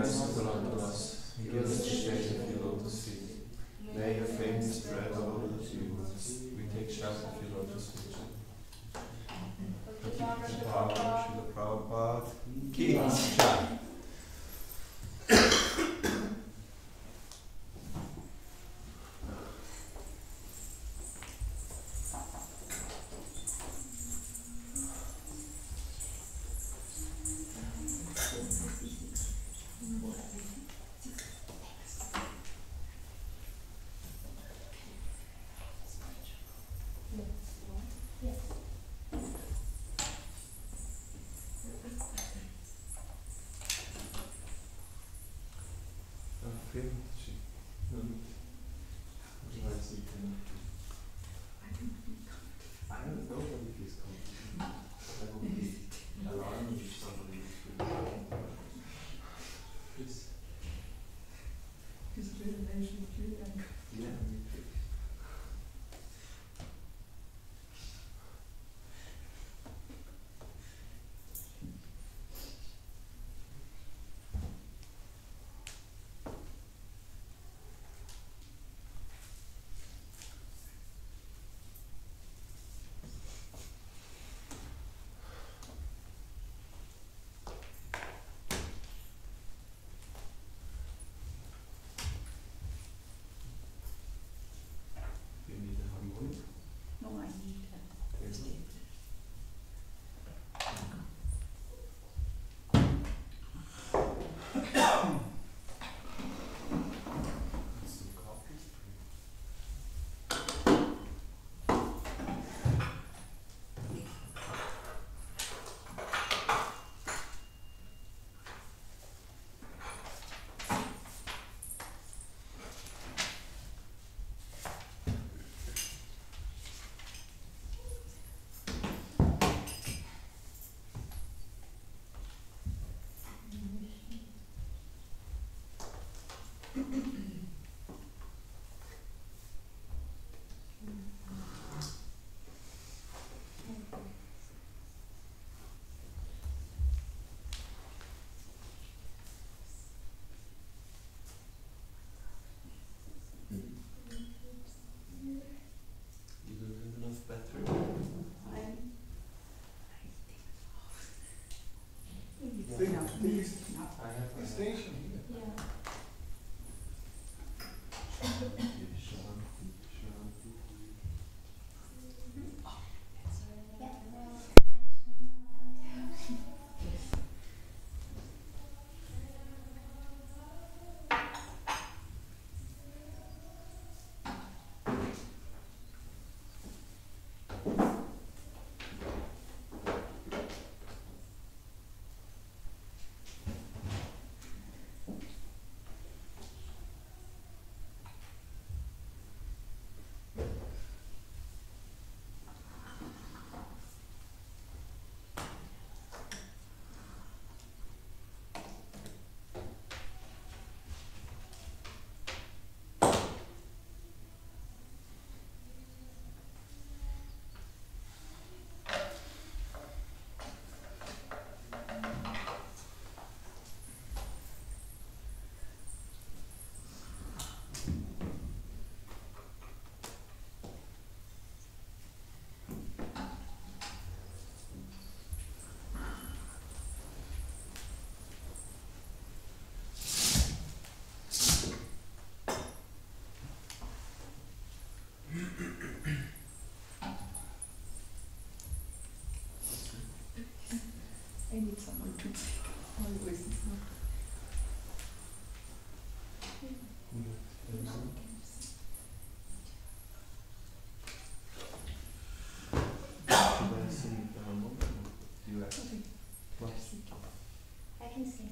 merciful unto us, and give us the shade of your lotus feet. May your fame spread over the universe. We take shelter of your lotus feet. Srila Prabhupada ki jai. I have a station here. Yeah. I need someone to always not. I can sing.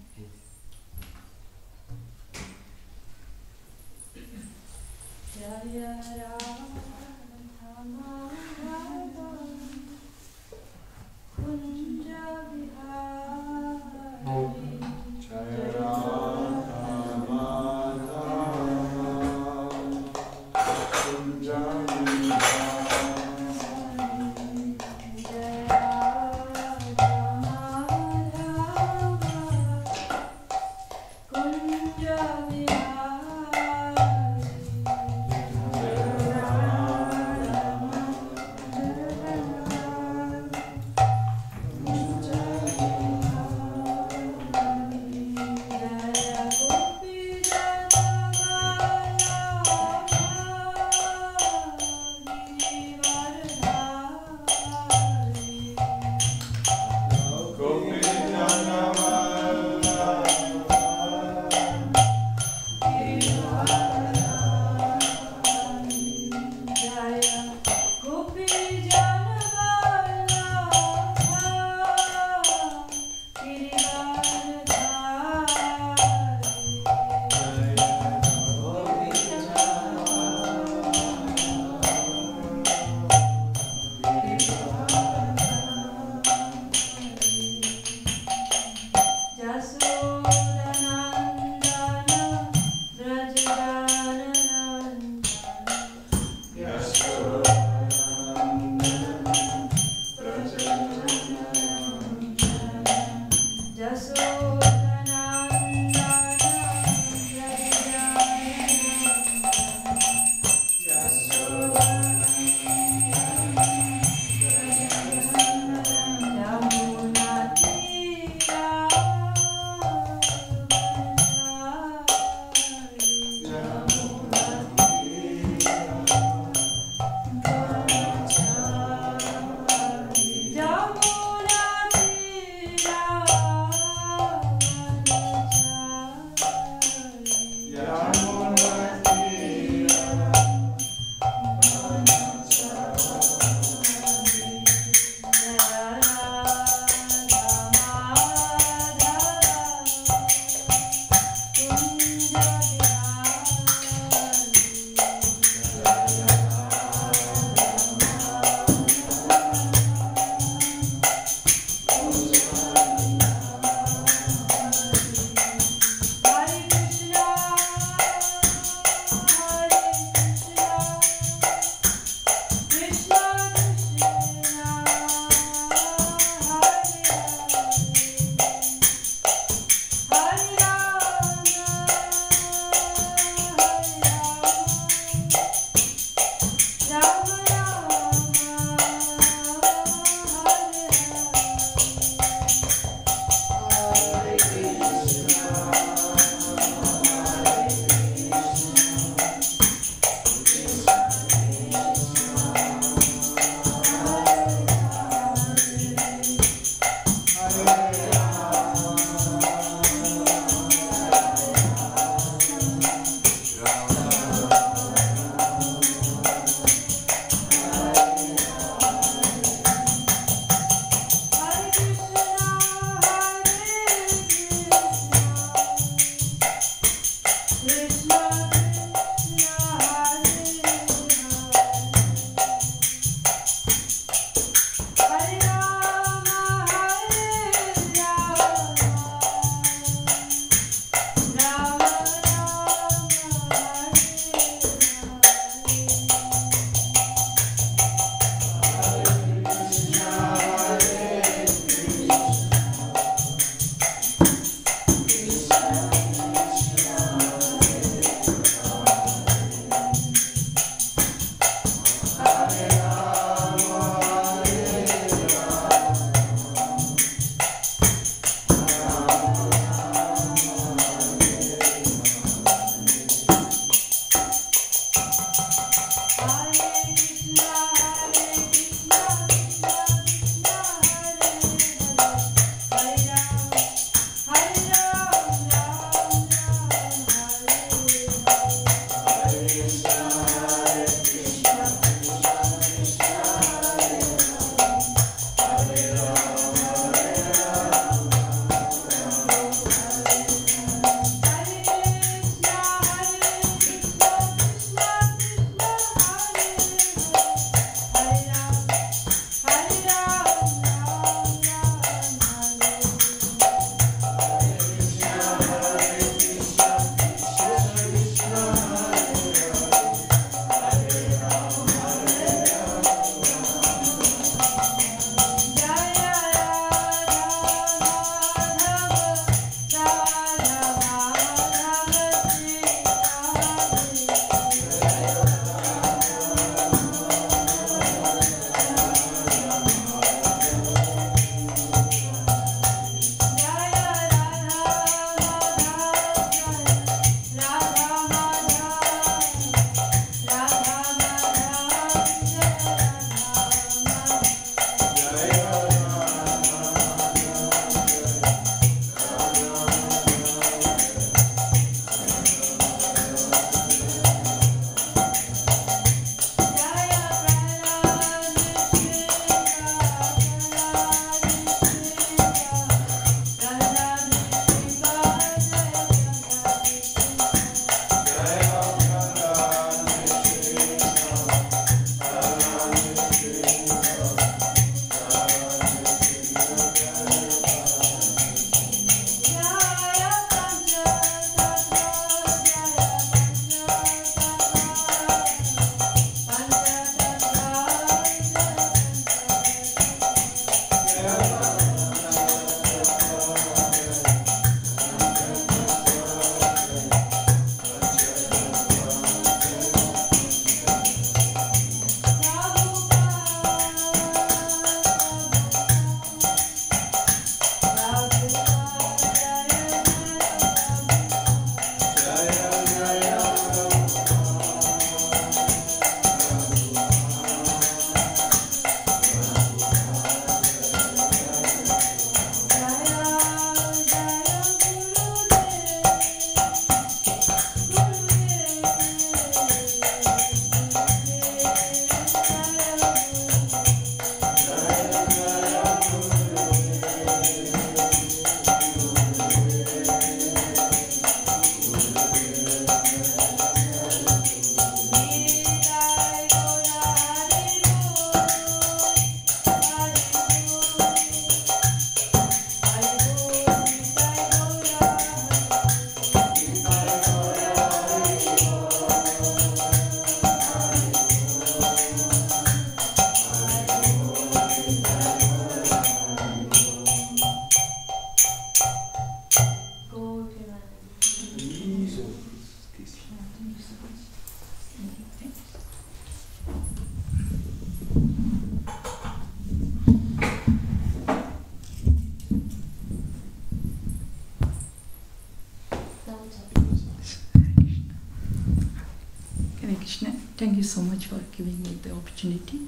Hare Krishna. Thank you so much for giving me the opportunity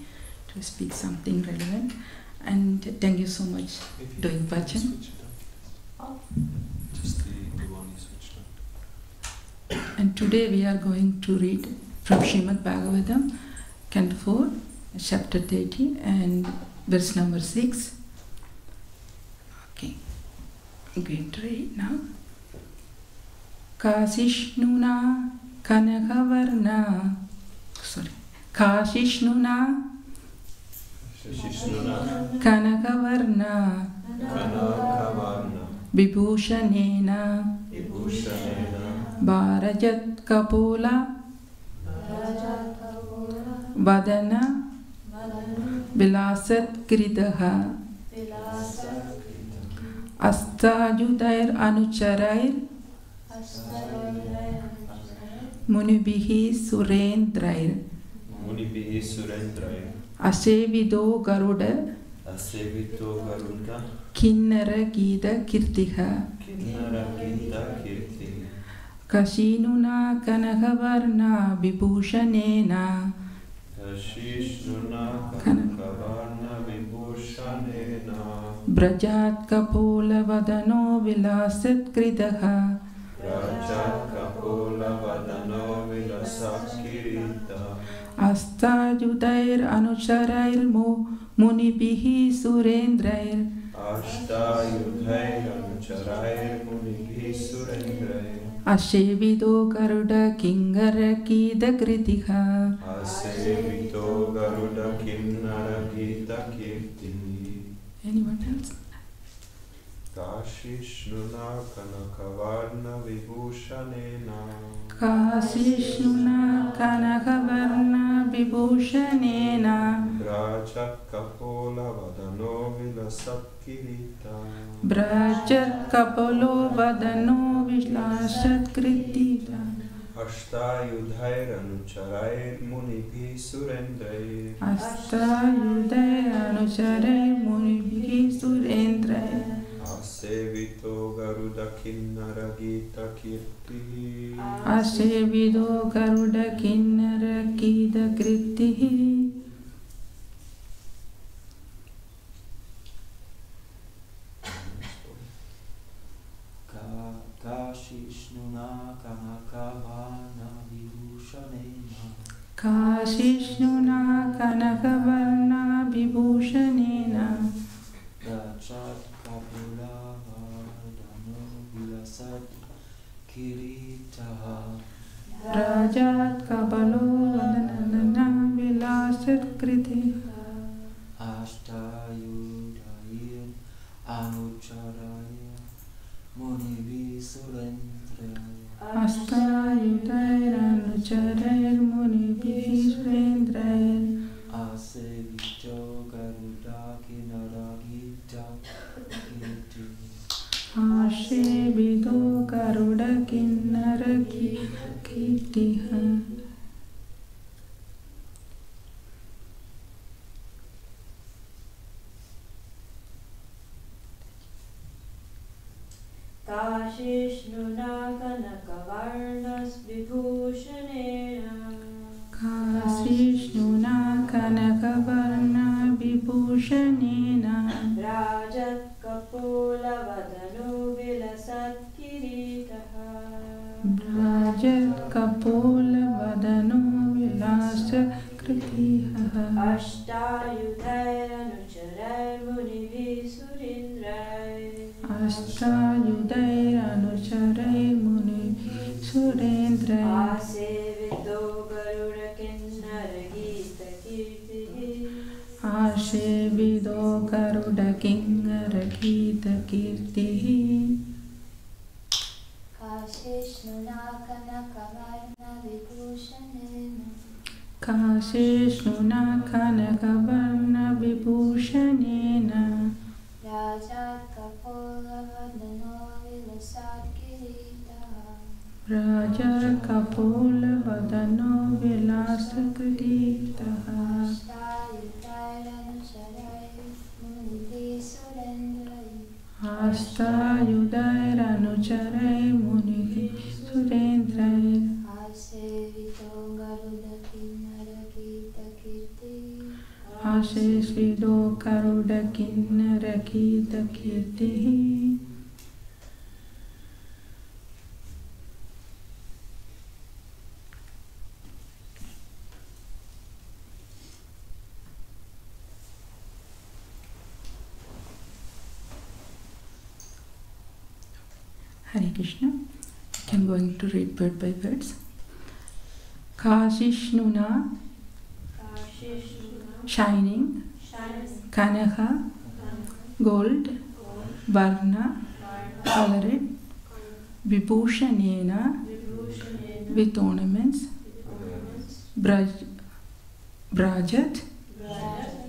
to speak something relevant, and thank you so much doing bhajan. Just the one you switched on. And today we are going to read from Srimad Bhagavatam, Canto 4, Chapter 30, and verse number 6. Okay, I'm going to read now. Kashishnuna Kanakavarna. Sorry. Kashishnuna Kanakavarna Vibhushanena Bharajat Kapola Vadana Vilasat Kritaha Astajudair Anucharair Munibihi Surendrair Asevido Garuda Kinnara Gita Kirtiha Kashinuna Kanakavarna Vibhushanena Brajat Kapola Vadano Vilasat Kritaha Astajudair Anucharair Munibihi Surendrair Ashevido Garuda Kingara Kida Kritiha Anyone else? Kashishnuna Kanakavarna Vibhushanena Kashishnuna Kanakavarna Vibhushanena Brajat Kapola Vadano Vilasat Kirita Brajat Kapolo Vadano Vilasat Kirita Ashtayudhair Anucharair Munibhi Surendrair Astajudair Anucharair Munibihi Surendrair Asevito Garuda Kinnara Gita Kirti Asevido Garuda Kinnara Gita Kirti Kashishnuna Kanakavarna Vibhushanena Kashishnuna Kanakavarna Vibhushanena Rajat Kapula Vadano Vilasat Kiritaha Rajat Kapalo Vadana Vilasat Kritiha Ashtayudhair Anucharaya Munivi Surendraya Astajudair Anucharair Munibihi Surendrair Asevito Garuda Kinara Gita Kirti Ashevido Garuda Kinnara Kirtiha Kashishnuna Kanakavarnas Vibhushanena Kashishnuna Kanakavarna Vibhushanena Rajat Kapola Vadano Vilasat Kiritaha Brajat Kapola Vadano Vilasa Kritiha Ashtayudhair Anucharair Munivi Surendrair Astajudair Anucharair Munibihi Surendrair Asevito Garuda Kinnara Gita Kirti Ashevido Garuda Kinnara Gita Kirti Kashishnuna Kanakavarna Vibhushanena Kashishnuna Kanakavarna Vibhushanena Rajat Kapola Vadano Vilasat Kiritaha Raja Kapola Vadano Vilasa Kritaha Ashtayudhair Anucharair Munibi Surendraya Astajudair Anucharair Munibihi Kinnara Gita Kirtihi. Hare Krishna. I'm going to read word by words. Kashishnuna, shining, Kanaha, gold, Varna, colored, Vibhushanena, with ornaments, Brajat,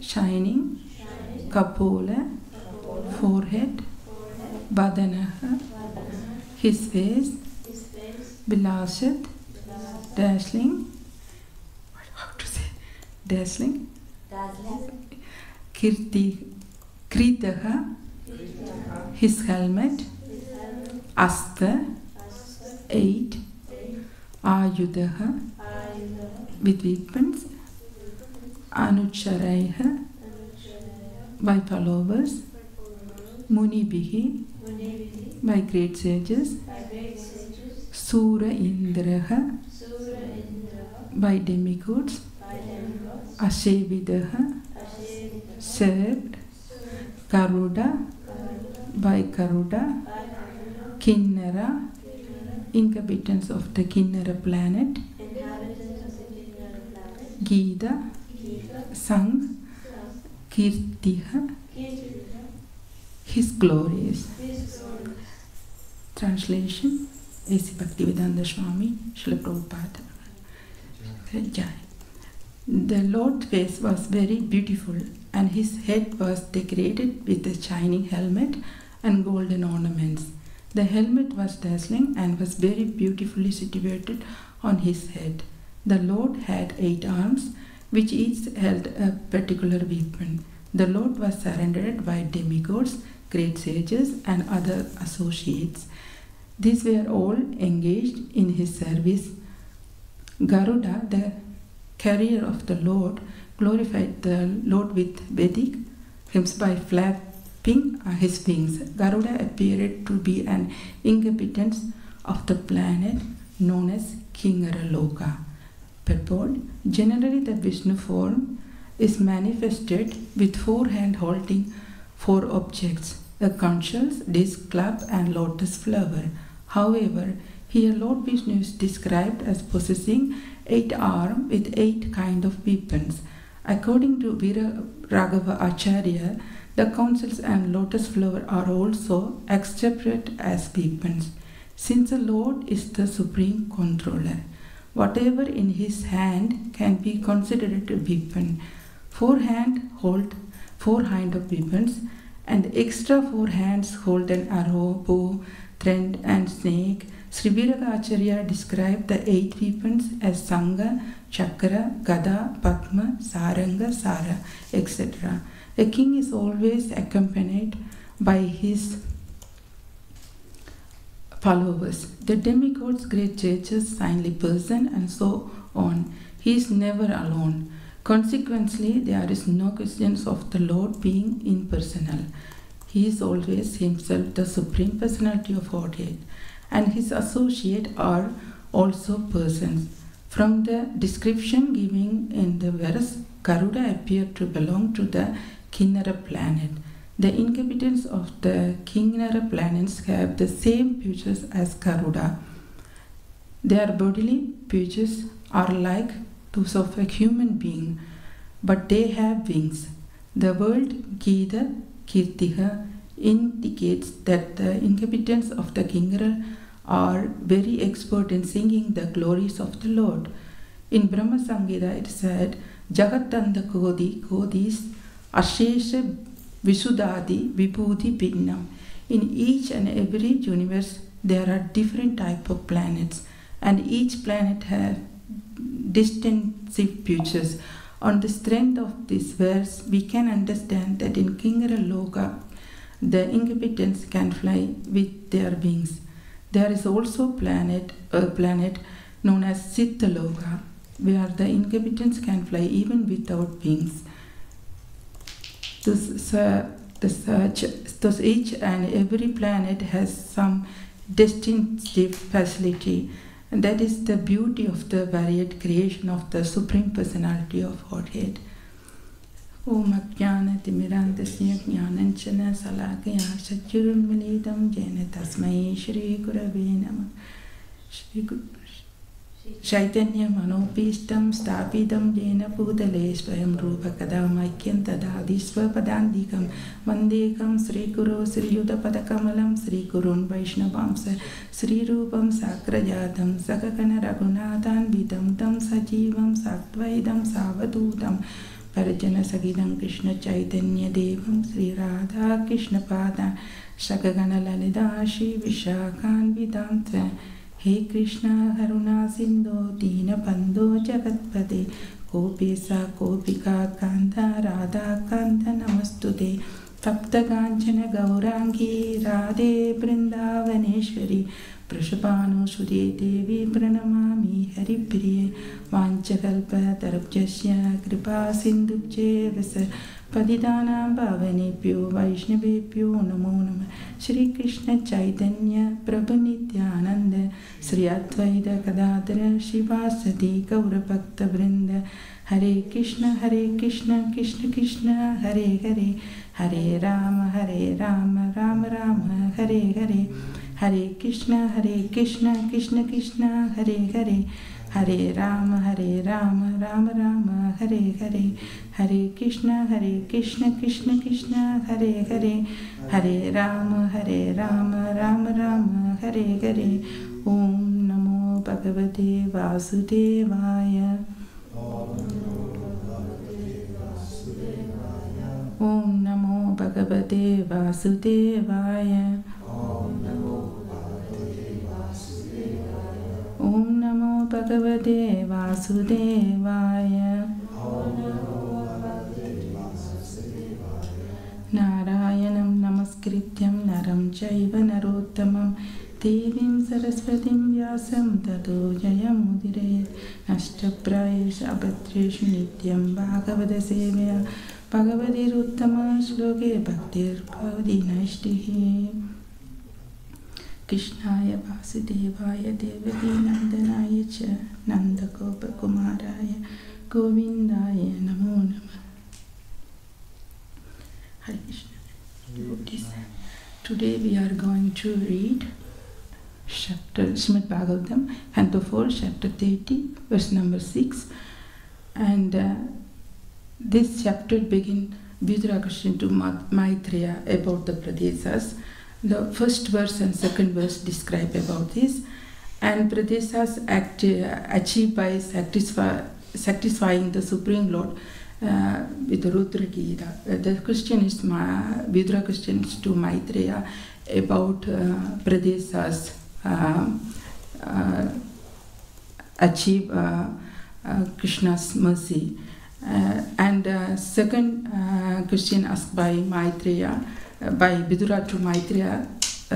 shining, Kapola, forehead, Badanaha, his face, Vilasat, dazzling, how to say, dazzling, Kritaha, his helmet, Asta, 8, Ayudaha, with weapons, Anucharaiha, by followers, Munibihi, by great sages, Sura Indraha, by demigods, Ashevidaha, served, Garuda, by Garuda, Kinnara, inhabitants of the Kinnara planet, Gita, sung, Kirtiha, his glories. Translation, A.C. Bhaktivedanta Swami, Srila Prabhupada. Jai. The Lord's face was very beautiful, and his head was decorated with a shining helmet and golden ornaments. The helmet was dazzling and was very beautifully situated on his head. The Lord had 8 arms, which each held a particular weapon. The Lord was surrounded by demigods, great sages, and other associates. These were all engaged in his service. Garuda, the carrier of the Lord, glorified the Lord with Vedic hymns by flapping his wings. Garuda appeared to be an inhabitant of the planet known as Kingara Loka. Purport: generally the Vishnu form is manifested with 4 hands holding 4 objects, a conch shell, disc, club, and lotus flower. However, here Lord Vishnu is described as possessing 8 arms with 8 kinds of weapons. According to Veera Raghava Acharya, the conch shells and lotus flower are also accepted as weapons. Since the Lord is the supreme controller, whatever in his hand can be considered a weapon. 4 hands hold 4 kinds of weapons, and extra 4 hands hold an arrow, bow, thread, and snake. Sri Viragacharya described the 8 weapons as Sangha, Chakra, Gada, Padma, Saranga, Sara, etc. A king is always accompanied by his followers, the demigods, great judges, saintly person, and so on. He is never alone. Consequently, there is no question of the Lord being impersonal. He is always himself the Supreme Personality of Godhead, and his associates are also persons. From the description given in the verse, Garuda appeared to belong to the Kinnara planet. The inhabitants of the Kinnara planets have the same features as Garuda. Their bodily features are like those of a human being, but they have wings. The word Gita Kirtiha indicates that the inhabitants of the Kinnara are very expert in singing the glories of the Lord. In Brahma Samhita it said, Jagatanda Kodis Ashesha Visudadi Vibhuti Bhinnam. In each and every universe there are different types of planets, and each planet has distinctive features. On the strength of this verse, we can understand that in Kinnara Loka, the inhabitants can fly with their wings. There is also a planet known as Siddhaloka, where the inhabitants can fly even without wings. thus each and every planet has some distinctive facility, and that is the beauty of the varied creation of the Supreme Personality of Godhead. Om Ajnana Timirandasya Jnananchana Salakaya Satyurunmilitam Jena Tasmai Shri Gurave Namah. Chaitanya Manopistam Stapidam Jena Pudale Swayam Rupa Kadam Aikyam Tadadi Swapadandikam Mandekam Sri Guru Sri Yuddha Padakamalam Sri Gurun Vaishnavamsa Sri Rupam Sakrajatam Sakakana Raghunathan Vidam Tam Sajivam Sattvaidam Savadutam Parajana Sagidam Krishna Chaitanya Devam Sri Radha Krishna Pada Sakagana Lalita Shri Vishakan Vidam He Krishna Haruna Sindhu Dina Bandhu Jagatpade Gopisa Gopika Kanta Radha Kanta Namastude Tapta Kanchana Gaurangi Radhe Brindavaneshwari Prashabhanu Sudhe Devi Pranamami Haripriye Vanchakalpa Tarabjasya Kripa Sindhubhye Vasa Padidana Bhavanebhyo Vaishnavebhyo Namo Namah Shri Krishna Chaitanya Prabhu Nityananda Sri Advaita Gadadhara Shivasati Gaura Bhakta Vrinda Hare Krishna Krishna Krishna Hare Hare Hare Rama Rama Rama Hare Hare Hare Krishna Krishna Krishna Hare Hare Hare Rama Rama Rama Hare Hare Hare Krishna Krishna Krishna Hare Hare Hare Rama Rama Rama Hare Hare Om Namo Bhagavate Vasudevaya Om Namo Bhagavate Vasudevaya Om Namo Bhagavate Vasudevaya Narayanam Namaskrityam Naram Chaiva Narottamam Devim Saraswatim Vyasam Tato Jayamudire Nashtaprayesha Abhatreshu Nityam Bhagavata Sevaya Bhagavati Ruttama Shloke Bhaktir Bhavati Nashtihi Krishnaya Vasudevaya Devaki Nandanaya Cha Nandagopa Kumaraya Govindaya Namo Namah. Hare Krishna. Today we are going to read chapter Srimad Bhagavatam, Canto 4, chapter 30, verse number 6. And this chapter begins Vidura question to Maitreya about the Pradesas. The first verse and second verse describe about this, and Pradesas achieved by satisfying the Supreme Lord with the Rudra Gita. The question is, Vidura question is to Maitreya about Pradesas achieve Krishna's mercy. And second question asked by Maitreya, by Vidura to Maitreya,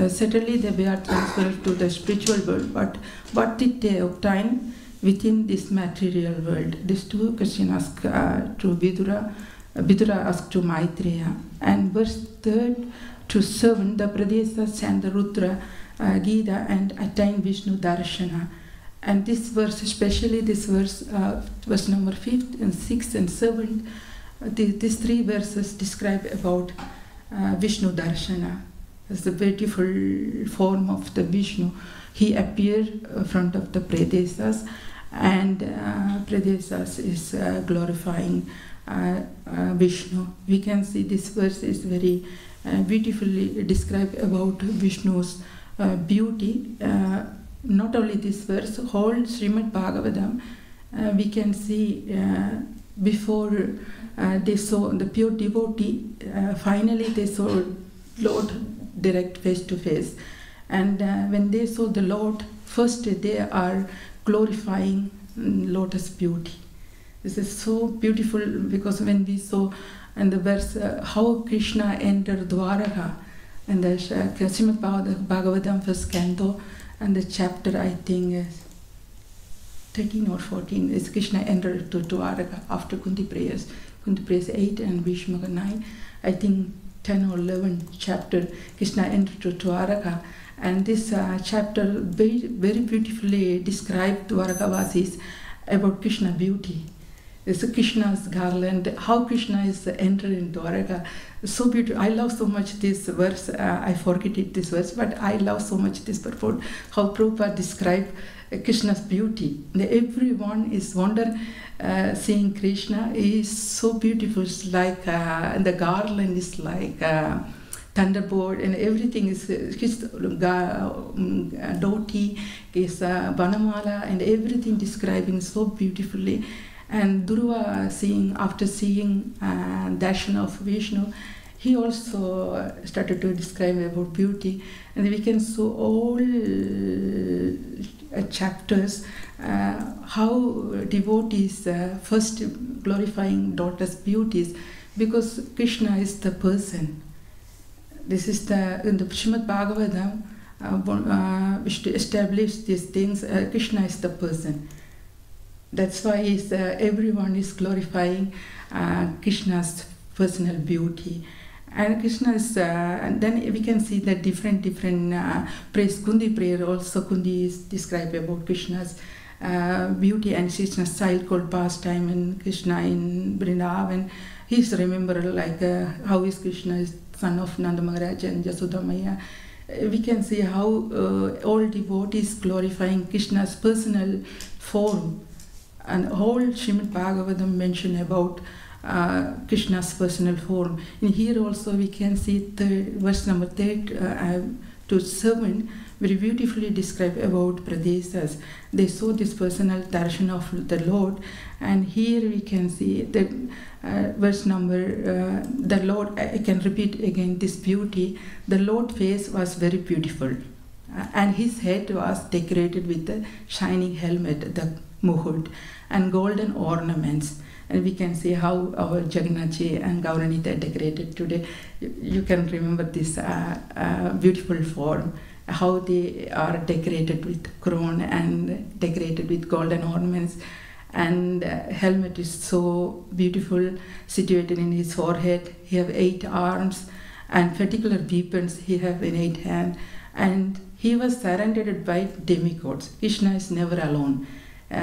certainly they were transferred to the spiritual world, but what did they obtain within this material world? These two questions asked to Vidura. Vidura asked to Maitreya. And verse 3 to 7, the Pradesas and the Rudra Gita and attain Vishnu Darshana. And this verse, especially this verse, verse number 5 and 6 and 7, these three verses describe about Vishnu Darshana. It's the beautiful form of the Vishnu. He appeared in front of the Pradesas, and Pradesas is glorifying Vishnu. We can see this verse is very beautifully described about Vishnu's beauty. Not only this verse, whole Srimad Bhagavatam, we can see before they saw the pure devotee, finally they saw Lord direct face to face. And when they saw the Lord, first they are glorifying lotus beauty. This is so beautiful, because when we saw in the verse how Krishna entered Dwaraka, and the Srimad Bhagavatam first canto, and the chapter I think is 13 or 14 is Krishna entered to Dwaraka after Kunti prayers 8 and Bhishmaka 9. I think 10 or 11 chapter, Krishna entered to Dwaraka. And this chapter very beautifully described Dwarkavasis about Krishna beauty. It's Krishna's garland, how Krishna is entered in Dwaraka. So beautiful. I love so much this verse. I forget it, this verse, but I love so much this purport. How Prabhupada described Krishna's beauty. Everyone is wonder seeing Krishna is so beautiful. It's like the garland is like thunderbolt, and everything is his dhoti, his banamala, and everything describing so beautifully. And Dhruva, after seeing darshan of Vishnu, he also started to describe about beauty. And we can see all chapters how devotees first glorifying daughter's beauties, because Krishna is the person. This is in the Srimad Bhagavatam, to establish these things, Krishna is the person. That's why everyone is glorifying Krishna's personal beauty. And Krishna is, and then we can see that different praise. Kundi prayer also, Kundi is described about Krishna's beauty and Krishna's child pastime, and Krishna in Vrindavan. He's remembered like how is Krishna is son of Nanda Maharaj and Jasoda Maya. We can see how all devotees glorifying Krishna's personal form. And whole Srimad Bhagavatam mention about Krishna's personal form. In here also we can see verse number 3 to 7 very beautifully describe about Pradesas. They saw this personal darshan of the Lord, and here we can see that verse number, the Lord, I can repeat again this beauty, the Lord's face was very beautiful, and his head was decorated with the shining helmet, the muhud, and golden ornaments. And we can see how our Jagannathji and Gauranita decorated today. You can remember this beautiful form, how they are decorated with crown and decorated with golden ornaments. And helmet is so beautiful, situated in his forehead. He have 8 arms, and particular weapons he have in 8 hands. And he was surrounded by demigods. Krishna is never alone.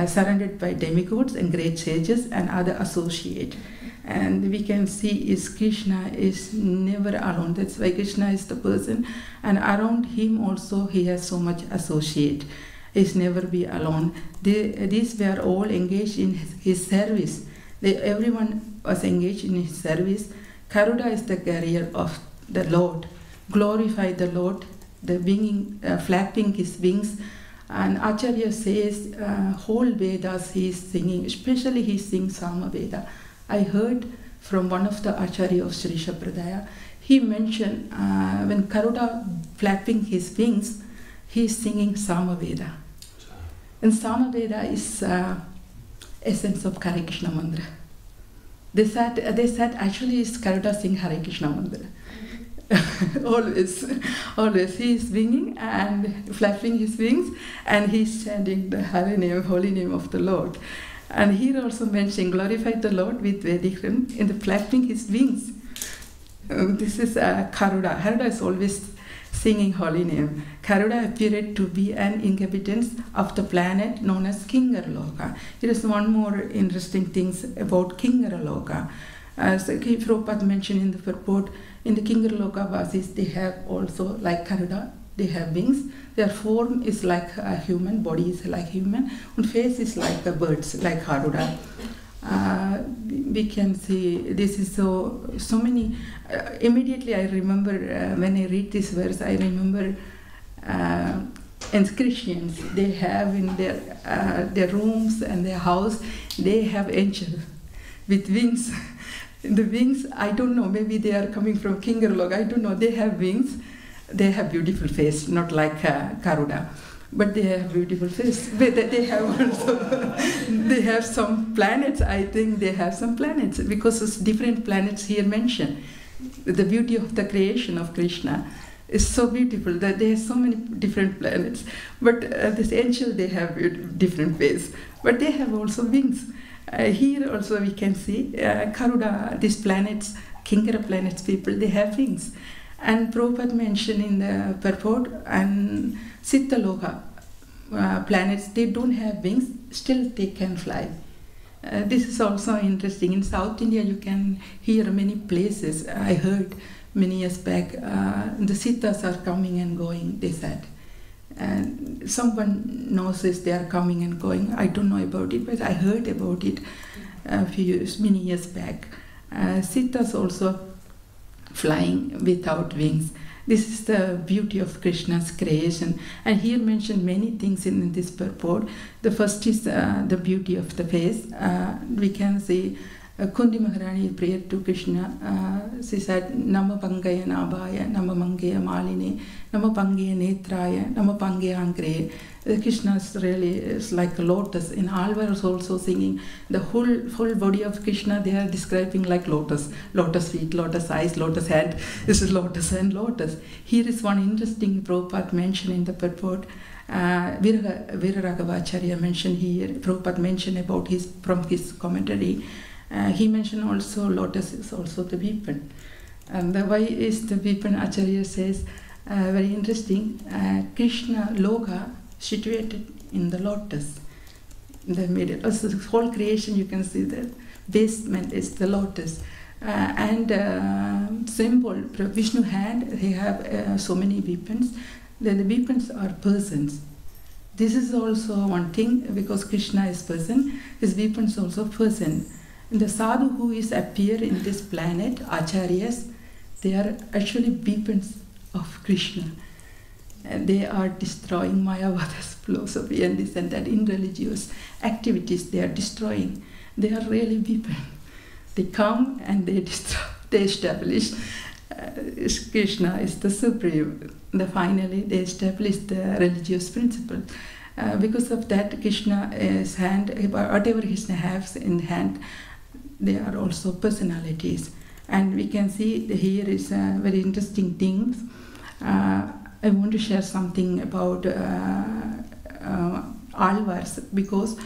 Surrounded by demigods and great sages and other associates. And we can see Krishna is never alone. That's why Krishna is the person, and around him also he has so much associate. He's never be alone. These were all engaged in his service. Everyone was engaged in his service. Garuda is the carrier of the Lord. Glorify the Lord, the winging, flapping his wings. And Acharya says whole Vedas he is singing, especially he sings Sama Veda. I heard from one of the Acharya of Sri Sampradaya, he mentioned when Garuda flapping his wings, he is singing Sama Veda. And Sama Veda is essence of Hare Krishna Mantra. They said actually is Garuda sing Hare Krishna Mantra. always he is winging and flapping his wings, and he is chanting the Hare name, holy name of the Lord. And here also mentioning glorify the Lord with Vedic hymn in the flapping his wings. This is Garuda. Garuda is always singing holy name. Garuda appeared to be an inhabitant of the planet known as Kingaraloka. Here is one more interesting thing about Kingaraloka. As Prabhupada mentioned in the purport, in the Kingaraloka Vasis, they have also, like Garuda, they have wings. Their form is like a human, body is like human, and face is like a bird's, like Garuda. We can see this is so many. Immediately I remember when I read this verse, I remember Christians, they have in their rooms and their house, they have angels with wings. The wings, I don't know, maybe they are coming from Kingaraloka, I don't know, they have wings, they have beautiful face, not like Garuda, but they have beautiful face. But they have also, they have some planets, I think they have some planets, because it's different planets here mentioned. The beauty of the creation of Krishna is so beautiful that there are so many different planets. But this angel, they have different face, but they have also wings. Here also we can see Garuda, these planets Kinkara planets people, they have wings. And Prabhupada mentioned in the purport, and Siddhaloka planets, they don't have wings, still they can fly. This is also interesting. In South India, you can hear many places. I heard many years back, the Siddhas are coming and going, they said. And someone knows this, they are coming and going. I don't know about it, but I heard about it many years back. Siddhas also flying without wings. This is the beauty of Krishna's creation. And here mentioned many things in this purport. The first is the beauty of the face. We can see Kundi Maharani prayed to Krishna. She said, Nama Pangaya Nabhaya, Nama Mangaya Maline, Nama Pangaya Netraya, Nama Pangaya Angre. Krishna's really is like a lotus. In Alvar is also singing the whole body of Krishna. They are describing like lotus. Lotus feet, lotus eyes, lotus head. This is lotus and lotus. Here is one interesting Prabhupada mention in the purport. Viraragavacharya mentioned here. Prabhupada mentioned about from his commentary. He mentioned also lotus is also the weapon. And why is the weapon? Acharya says very interesting. Krishna Loka situated in the lotus, in the middle. Also, the whole creation, you can see the basement is the lotus. And symbol, Vishnu hand, they have so many weapons. Then the weapons are persons. This is also one thing, because Krishna is person, his weapons also person. And the sadhu who is appear in this planet, acharyas, they are actually weapons of Krishna. And they are destroying Mayavada's philosophy and this and that. In religious activities, they are destroying. They are really weapons. They come and they destroy, they establish Krishna is the supreme. Finally, they establish the religious principle. Because of that, Krishna's hand, whatever Krishna has in hand, they are also personalities. And we can see here is very interesting things. I want to share something about Alvars, because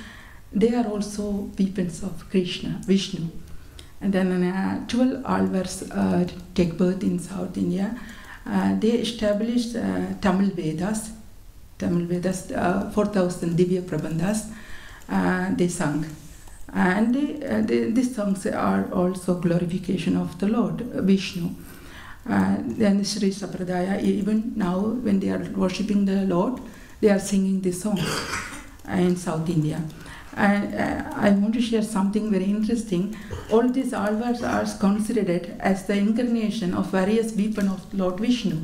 they are also weapons of Krishna, Vishnu. And then 12 Alvars take birth in South India. They established Tamil Vedas, 4,000 Divya Prabandhas, they sung. And these songs are also glorification of the Lord, Vishnu. Then Sri Sampradaya, even now when they are worshipping the Lord, they are singing these songs in South India. I want to share something very interesting. All these alvars are considered as the incarnation of various weapons of Lord Vishnu.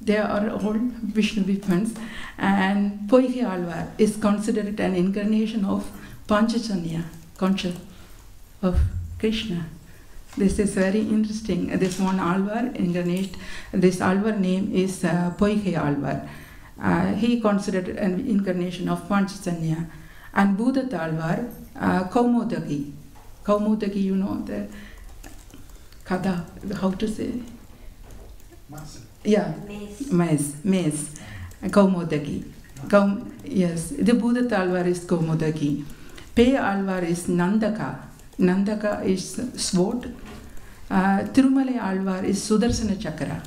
They are all Vishnu weapons. And Poike Alvar is considered an incarnation of Panchajanya, concha of Krishna. This is very interesting. This one Alvar incarnate. This Alvar name is Poike Alvar. He considered an incarnation of Panchajanya. And Buddha Alvar, Kaumodaki. Kaumodaki, you know the kada, how to say? Yeah, mace. Kaumodaki. Yes, the Buddha Alvar is Kaumodaki. Pe Alvar is Nandaka. Nandaka is sword. Tirumala Alvar is Sudarsana Chakra.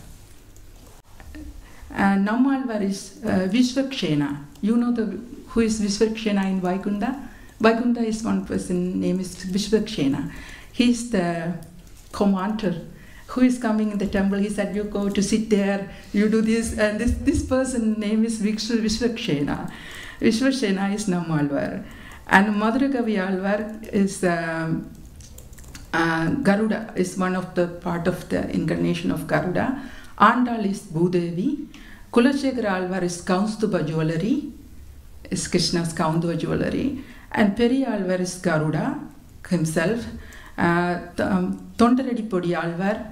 Nam Alvar is Vishwakshena. You know who is Vishwakshena in Vaikunta? Vaikunta is one person, name is Vishwakshena. He is the commander who is coming in the temple. He said, you go to sit there, you do this, and this person name is Vishwakshena. Vishwakshena is Nam Alvar. And Madhuragavi Alvar is Garuda, is one of the part of the incarnation of Garuda. Andal is Bhudevi. Kulashekara Alvar is Kaunstuba jewelry, is Krishna's Kaunduva jewelry. And Peri Alvar is Garuda himself. Tondaredipodi Alvar,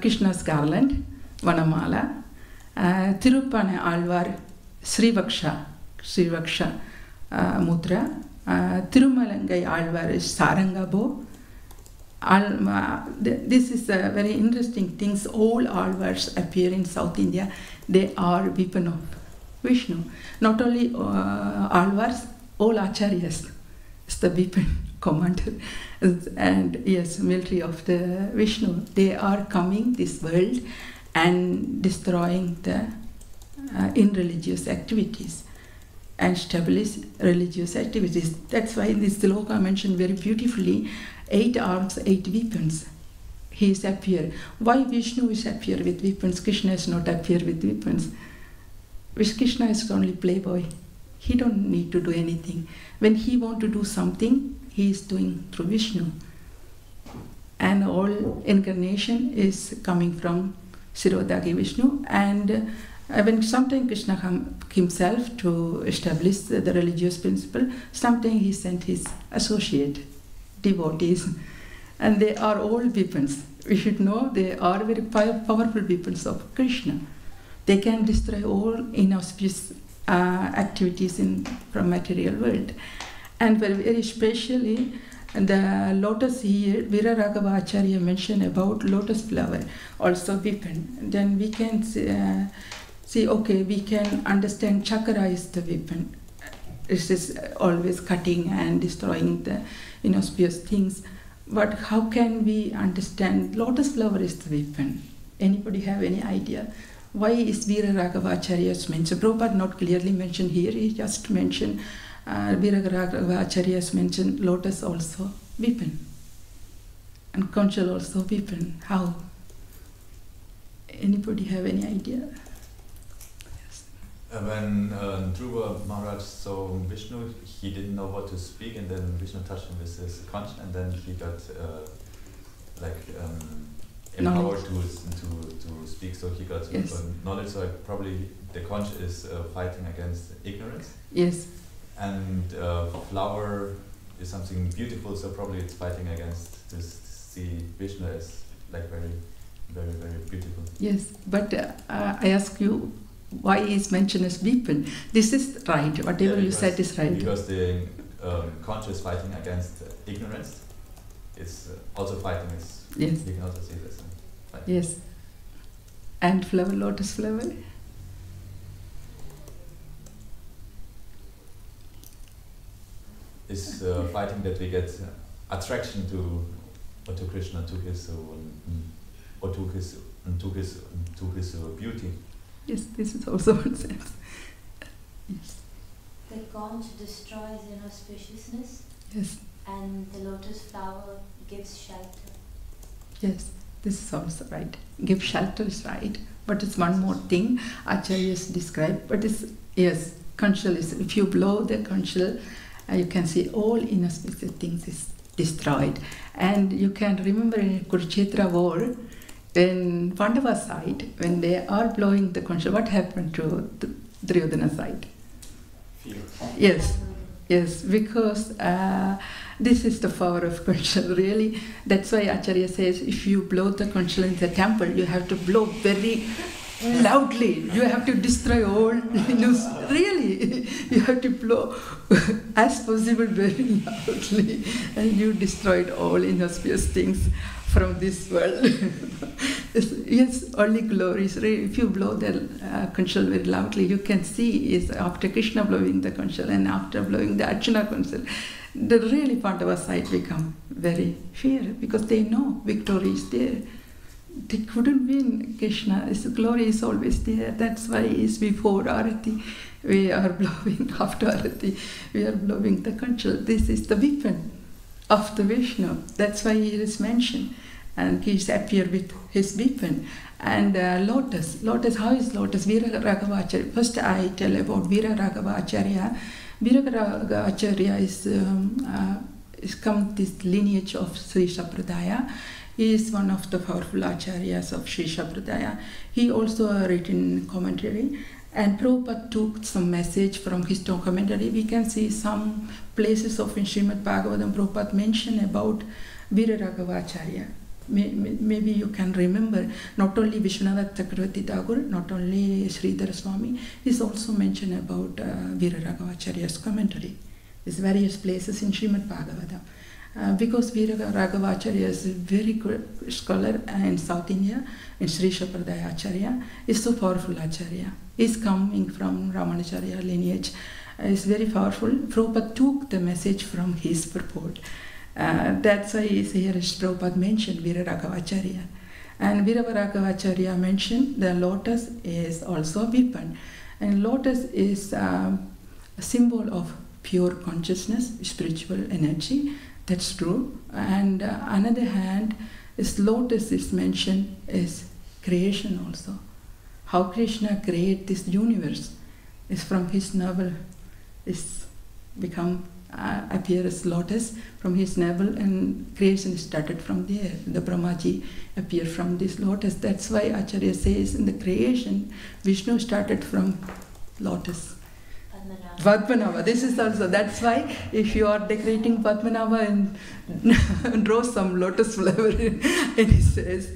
Krishna's garland, Vanamala. Tirupane Alvar, Srivaksha Mudra. Tirumalangai Alvar is Sarangabo. This is very interesting things. All Alvars appear in South India. They are weapon of Vishnu. Not only Alvars, all Acharyas is the weapon commander, and yes, military of the Vishnu. They are coming this world and destroying the irreligious activities and establish religious activities. That's why this sloka mentioned very beautifully, 8 arms, 8 weapons. He is appear. Why Vishnu is appear with weapons? Krishna is not appear with weapons. Krishna is only playboy. He don't need to do anything. When he want to do something, he is doing through Vishnu. And all incarnation is coming from Sirodagi Vishnu. And when sometimes Krishna come himself to establish the religious principle, sometimes he sent his associate, devotees. And they are all weapons. We should know they are very powerful weapons of Krishna. They can destroy all inauspicious activities from material world. And very especially the lotus here, Veera Raghava Acharya mentioned about lotus flower, also weapon. Then we can see, okay, we can understand chakra is the weapon. It is always cutting and destroying the inauspicious things. But how can we understand lotus flower is the weapon? Anybody have any idea? Why is Veera Raghava Acharya's mentioned? Prabhupada not clearly mentioned here, he just mentioned Veera Raghava Acharya's mentioned lotus also weapon. And conchal also weapon. How? Anybody have any idea? Yes. When Dhruva Maharaj saw Vishnu, he didn't know what to speak, and then Vishnu touched him with his conch, and then he got empowered to speak, so he got knowledge. So probably the conch is fighting against ignorance. Yes. And flower is something beautiful, so probably it's fighting against this. See Vishnu as like very, very, very beautiful. Yes, but I ask you, why is mentioned as weapon? This is right. Whatever you said is right. Because the conch is fighting against ignorance. It's also fighting. Yes. You can also see this. Yes. And flower, lotus flower. Is fighting that we get attraction to Krishna, to his beauty. Yes, this is also one sense. Yes. The conch destroys inauspiciousness. Yes. And the lotus flower gives shelter. Yes, this is also right. Give shelter is right. But it's one more thing Acharyas described. But it's, yes, conchal is, if you blow the conchal, you can see all inauspicious things is destroyed. And you can remember in Kurukshetra war, in Pandava side, when they are blowing the conchal, what happened to the Duryodhana side? Fear. Yes, yes, because this is the power of conchal, really. That's why Acharya says, if you blow the conchal in the temple, you have to blow very loudly. You have to destroy all, really. You have to blow as possible very loudly. And you destroyed all inauspicious things from this world. Yes, only glories. If you blow the conchal very loudly, you can see is after Krishna blowing the conchal and after blowing the Arjuna conchal, the really Pandava side become very fear because they know victory is there. They couldn't win Krishna. His glory is always there. That's why it's before Arati. We are blowing, after Arati, we are blowing the conchal. This is the weapon of the Vishnu. That's why he is mentioned. And he appear with his weapon. And lotus. Lotus, how is lotus? Veera Raghava Acharya. First I tell about Veera Raghava Acharya. Veera Raghava Acharya is come this lineage of Sri Sampradaya. He is one of the powerful acharyas of Sri Sampradaya. He also written commentary, and Prabhupada took some message from his commentary. We can see some places of in Srimad Bhagavatam Prabhupada mention about Veera Raghava Acharya. Maybe you can remember, not only Vishwanath Chakravarti Thakur, not only Sridhara Swami, is also mentioned about Veera Raghava Acharya's commentary. There's various places in Srimad Bhagavatam. Because Veera Raghava Acharya is a very good scholar in South India, in Sri Sampradaya Acharya, is so powerful Acharya. He's coming from Ramanacharya lineage. Is very powerful. Prabhupada took the message from his purport. That's why here is Prabhupada mentioned Viraragavacharya. And Viraragavacharya mentioned the lotus is also a weapon. And lotus is a symbol of pure consciousness, spiritual energy. That's true. And another hand, is lotus is mentioned is creation also. How Krishna created this universe is from his navel, is become appear as lotus from his navel, and creation started from there. The Brahmaji appeared from this lotus. That's why Acharya says in the creation, Vishnu started from lotus. Padmanabha. This is also, that's why if you are decorating Padmanabha and draw some lotus flower in his face,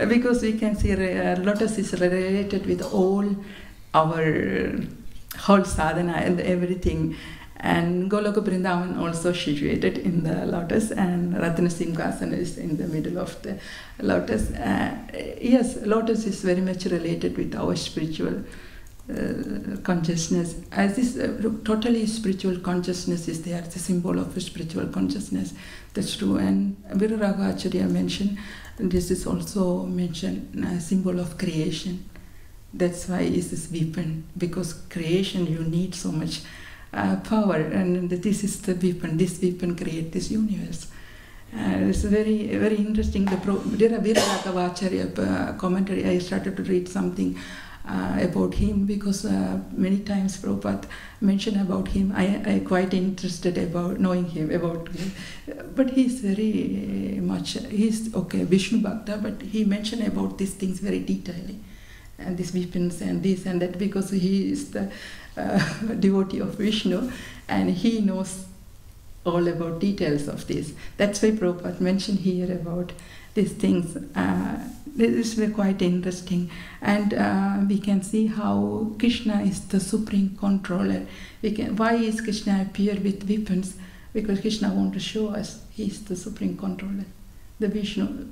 because we can see lotus is related with all our whole sadhana and everything. And Goloka Vrindavan also situated in the lotus, and Ratna Simhasana is in the middle of the lotus. Yes, lotus is very much related with our spiritual consciousness. As this totally spiritual consciousness is there, the symbol of spiritual consciousness. That's true. And Viraragavacharya mentioned, and this is also mentioned, a symbol of creation. That's why it's this weapon, because creation you need so much power, and this is the weapon. This weapon creates this universe. It's very, very interesting. The Viraragavacharya commentary, I started to read something about him, because many times Prabhupada mentioned about him. I quite interested about knowing him, about him. But he's very much, he's okay, Vishnu Bhakta, but he mentioned about these things very detailedly. And these weapons and this and that, because he is the devotee of Vishnu, and he knows all about details of this. That's why Prabhupada mentioned here about these things. This is quite interesting. And we can see how Krishna is the supreme controller. Why is Krishna appear with weapons? Because Krishna wants to show us he is the supreme controller. The Vishnu,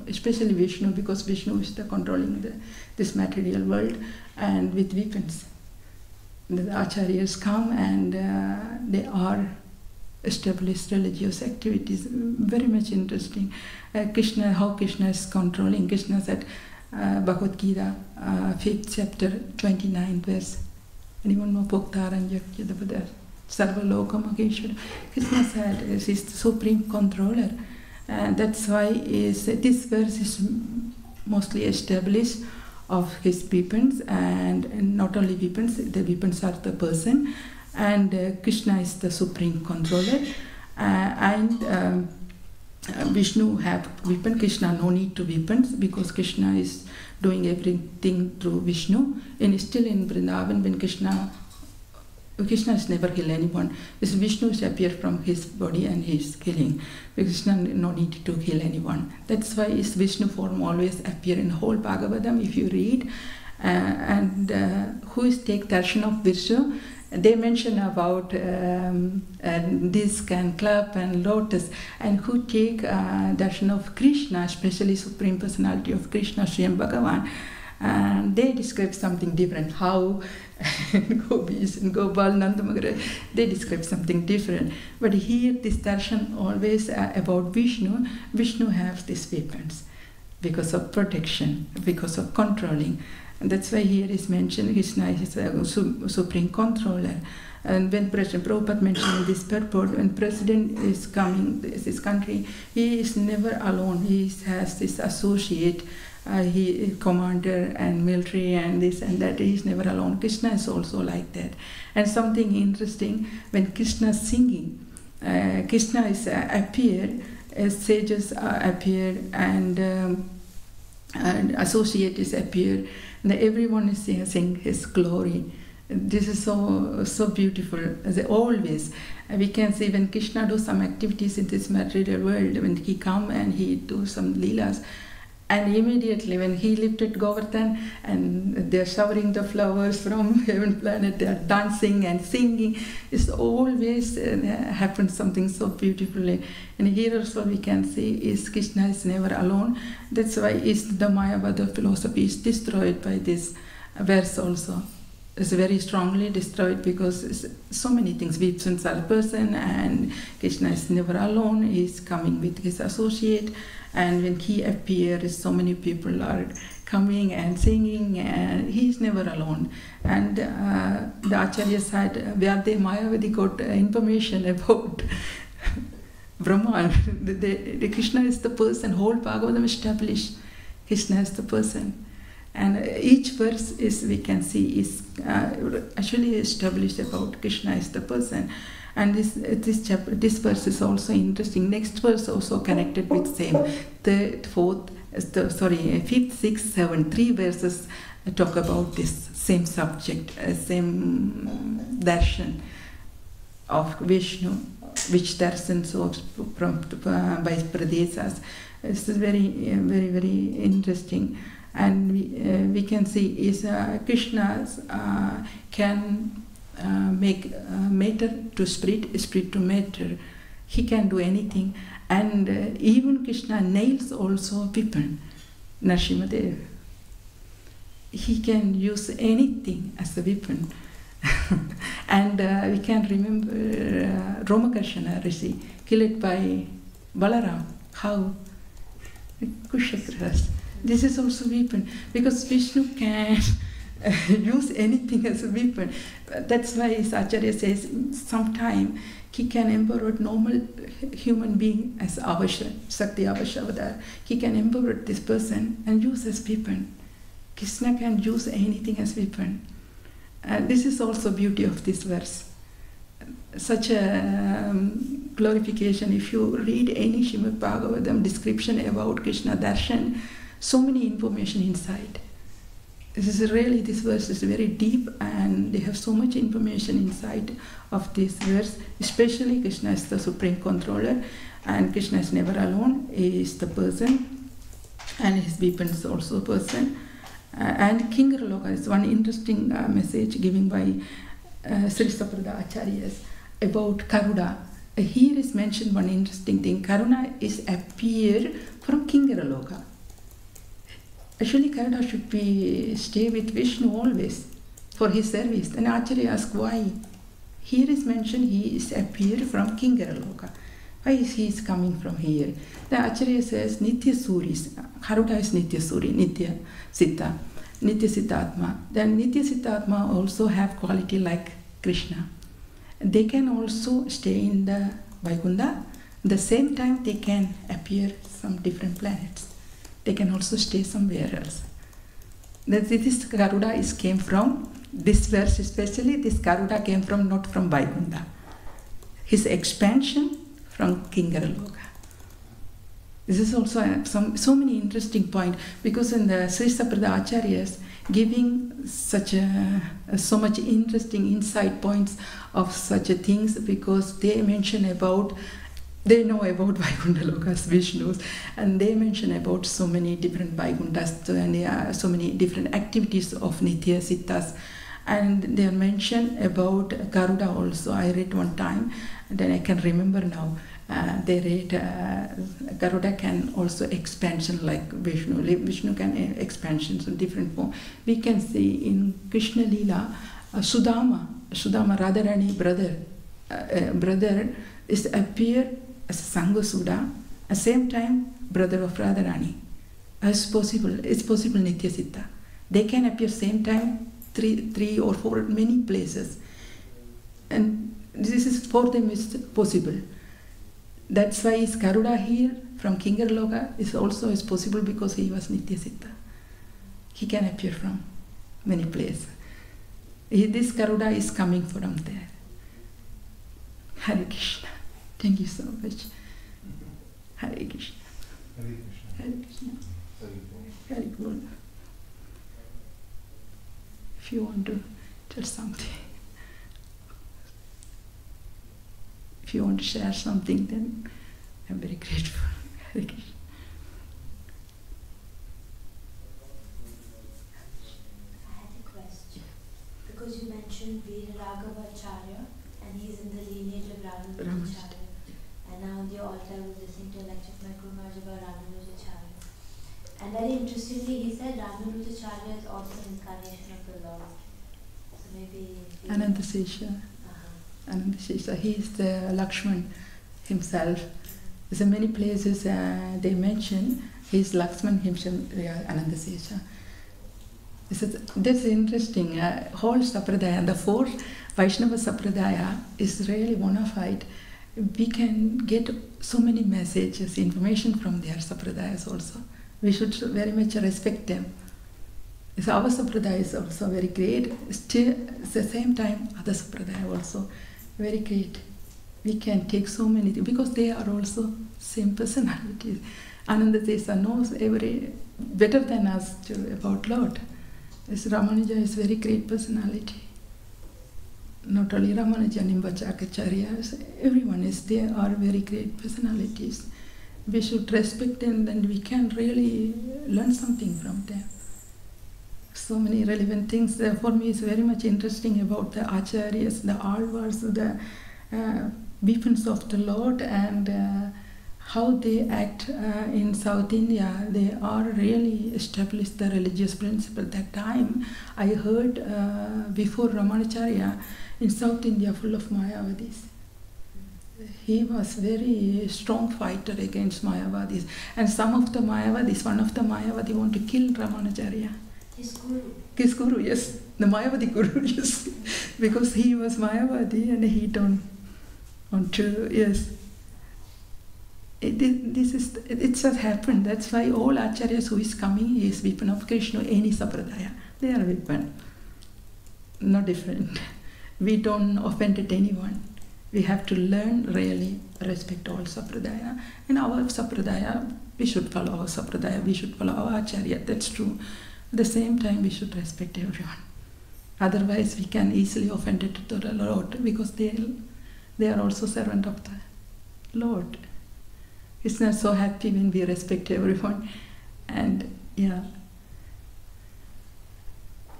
especially Vishnu, because Vishnu is the controlling this material world, and with weapons. The acharyas come and they are established religious activities. Very much interesting. Krishna, how Krishna is controlling. Krishna said, Bhagavad Gita, 5th chapter, 29th verse. Anyone know Bhoktaran Sarva Loka Maheshwara? Krishna said, he is the supreme controller. And that's why this verse is mostly established of his weapons, and not only weapons, the weapons are the person, and Krishna is the supreme controller, and Vishnu have weapon. Krishna no need to weapons, because Krishna is doing everything through Vishnu. And still in Vrindavan, when Krishna is never kill anyone. This Vishnu appear from his body and he is killing. Krishna no need to kill anyone. That's why his Vishnu form always appear in whole Bhagavatam. If you read, and who is take darshan of Vishnu, they mention about disc and clap and lotus, and who take darshan of Krishna, especially Supreme Personality of Krishna, Sriyam Bhagavan. And they describe something different. How Gopis and Gopal, Nandamagra, they describe something different. But here, this darshan always about Vishnu. Vishnu has these weapons because of protection, because of controlling. And that's why here is mentioned Krishna is a supreme controller. And when President Prabhupada mentioned this purport, when President is coming this country, he is never alone. He has this associate. He is commander and military and this and that. He is never alone. Krishna is also like that. And something interesting, when Krishna is singing, Krishna is appeared, sages appear, and associates appear, and everyone is singing his glory. This is so beautiful. As always, we can see when Krishna does some activities in this material world, when he come and he do some leelas, and immediately when he lifted Govardhan and they are showering the flowers from heaven planet, they are dancing and singing. It's always happens something so beautifully. And here also we can see is Krishna is never alone. That's why is the Mayavada philosophy is destroyed by this verse also. is very strongly destroyed because so many things. Vipsans are a person, and Krishna is never alone. He is coming with his associate, and when he appears, so many people are coming and singing, and he is never alone. And the Acharyas had, where they Mayavadi got information about Brahman. The Krishna is the person. Whole Bhagavatam established Krishna is the person. And each verse is, we can see, is actually established about Krishna is the person. And this verse is also interesting. Next verse also connected with same. Third, fourth, fifth, sixth, seventh, 3 verses talk about this same subject, same darshan of Vishnu, which darshans from by Pradesas. This is very, very, very interesting. And we can see is Krishna can make matter to spirit, spirit to matter. He can do anything. And even Krishna nails also weapon, Nrsimhadev. He can use anything as a weapon. And we can remember Romakarshana Rishi, killed by Balaram. How? Kushakras. This is also weapon, because Vishnu can use anything as a weapon. That's why Acharya says sometime he can empower normal human being as Avasha, Sakti Avashavadar. He can empower this person and use as weapon. Krishna can use anything as weapon. This is also beauty of this verse. Such a glorification. If you read any Srimad Bhagavatam description about Krishna Darshan, so many information inside. This verse is very deep, and they have so much information inside of this verse. Especially Krishna is the supreme controller, and Krishna is never alone. He is the person, and his weapon is also a person. And Kingaraloka is one interesting message given by Sri Saprada Acharyas about Karuna. Here is mentioned one interesting thing. Karuna is appear from Kingaraloka. Actually, Karuna should be stay with Vishnu always for his service. Then Acharya asks why. Here is mentioned he is appeared from Kingaraloka. Why is he coming from here? The Acharya says Nitya Suris. Karuna is Nitya Suri, Nitya Siddha, Nitya Siddhatma. Then Nitya Siddhatma also have quality like Krishna. They can also stay in the Vaikuntha. At the same time, they can appear some different planets. They can also stay somewhere else. This Garuda came from, this verse especially, this Garuda came from, not from Vaikuntha. His expansion from Kingaraloka. This is also so many interesting points, because in the Sri Saprada Acharyas giving so much interesting insight points of such things, because they mention about, they know about Vaikuntha Lokas, Vishnus, and they mention about so many different Vaikunthas and so many different activities of Nitya Siddhas. And they mention about Garuda also. I read one time, and then I can remember now. They read Garuda can also expansion like Vishnu. Vishnu can expansions in different form. We can see in Krishna Leela, Sudama Radharani brother is appear as Sangasuda, at the same time brother of Radharani. It's possible Nitya Siddha. They can appear same time, three or four, many places. And this is for them is possible. That's why is Garuda here from Kingaraloka is also is possible, because he was Nitya Siddha. He can appear from many places. This Garuda is coming from there. Hare Krishna. Thank you so much. Hare Krishna. Hare Krishna. Hare Krishna. If you want to tell something, if you want to share something, then I'm very grateful. Hare Krishna. I had a question. Because you mentioned Veer Raghavacharya, and he's in the lineage of Ramanujacharya. And now on the altar I was listening to a lecture of my Guru Maharaj about Ramanujacharya. And very interestingly, he said Ramanujacharya is also an incarnation of the Lord. So maybe Anantasesha. Anantasesha. He is the Lakshman himself. There's many places they mention he is Lakshman himself, Anantasesha. That's interesting. Whole Sampradaya, the four Vaishnava Sampradaya is really bona fide. We can get so many messages, information from their Sampradayas also. We should very much respect them. So our Sampradaya is also very great. Still, at the same time, other Sampradaya also very great. We can take so many things because they are also same personalities. Anandadesa knows every better than us about Lord. This Ramanuja is very great personality. Not only Ramanuja, Nimbachakacharya, everyone is there are very great personalities. We should respect them and we can really learn something from them. So many relevant things. For me, it's very much interesting about the Acharyas, the Alvars, the weapons of the Lord, and how they act in South India. They are really established the religious principle. That time I heard before Ramanacharya in South India full of Mayavadis. He was very strong fighter against Mayavadis. And some of the Mayavadis, one of the Mayavadi want to kill Ramanacharya. his guru. His guru, yes. The Mayavadi guru, yes. Because he was Mayavadi and he don't want to, yes. It just happened. That's why all acharyas who is coming is weapon of Krishna, any sampradaya. They are weapon. No different. We don't offend anyone. We have to learn really respect all sampradaya. And our sampradaya, we should follow our sampradaya. We should follow our acharya. That's true. At the same time, we should respect everyone. Otherwise, we can easily offend it to the Lord because they are also servant of the Lord. It's not so happy when we respect everyone. And yeah.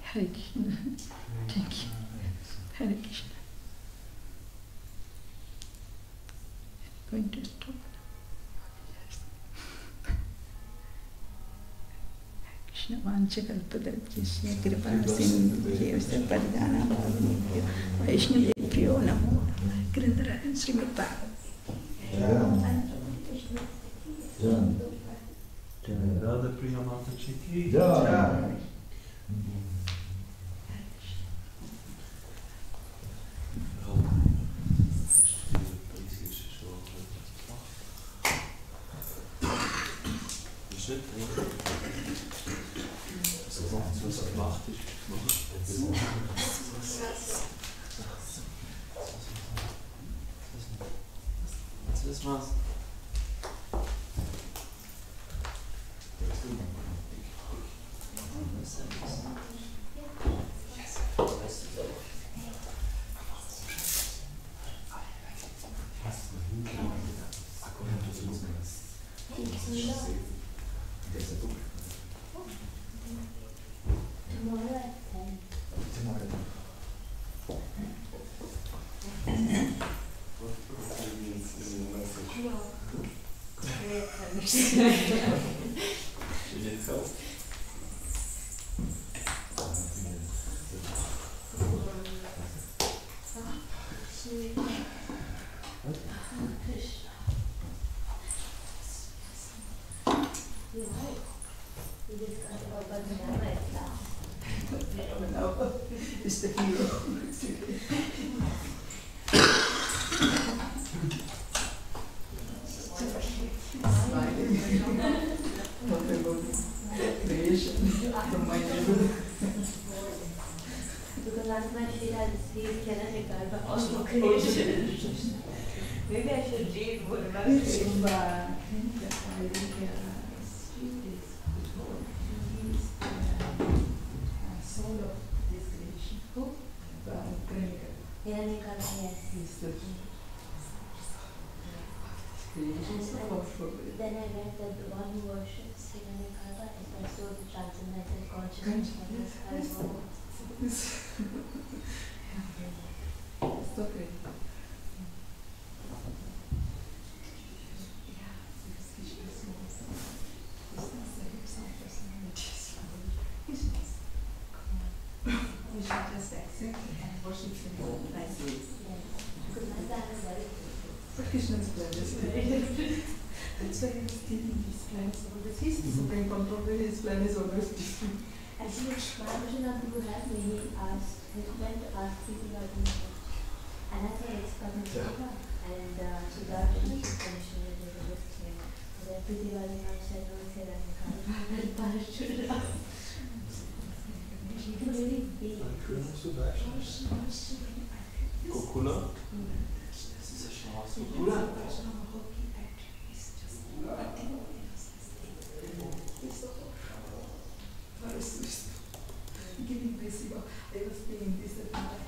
Hare Krishna. Thank you. Hare Krishna. Going to stop. Krishna Vanchakalpadarjasya Kripasindeevasya Paridhanamavadnebhyo Vaishnavebhyo Namo Grindharajan Srimad Bhagavatam. Radhapriya Dasi. Was gemacht ist. Das war's. It's the hero. Because last night she had these canonical but also creation. Maybe I should read more about it. Soul of this creation. Who? Canonical, yes. Is the creation. Then I read that the one who worships Hiranyakarpa is also the transcendental consciousness of this world. So great. We should just accept Krishna's planets. That's why I was thinking these planets always. He's the supreme controller, his plan is always different. Actually, Mahavishnu Guru had when he went to ask people about the and I thought it's coming Yoga. And so that was the commission that they were listening. And then Priti Valima said, no, say that in Kali. She can really be. Kokula? Das ist ja schon was. Kokula? Giving this, I was feeling this at night.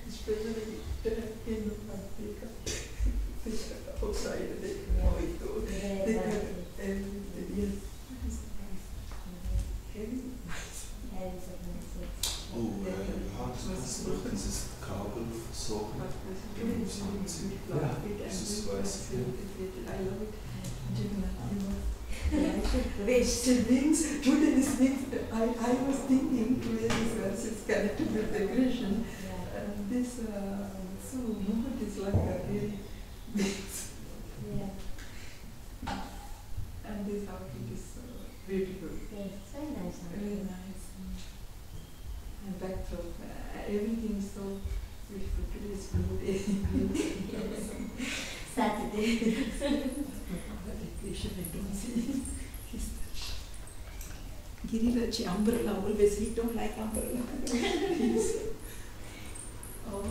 Especially in the Africa, outside the Moito, they have everything. Yes. Oh, hat dieses Kabel versorgen. Das ist weiß. I love it. Waste wings, today's wings. I was thinking today this verse is connected with the Krishna. This so movement is like a really big. And this outfit is beautiful. Yes, it's very nice. Very nice. And backdrop, everything is so beautiful. Today is blue day. Saturday. I don't see. Giriraji umbrella, always we don't like umbrella. Oh.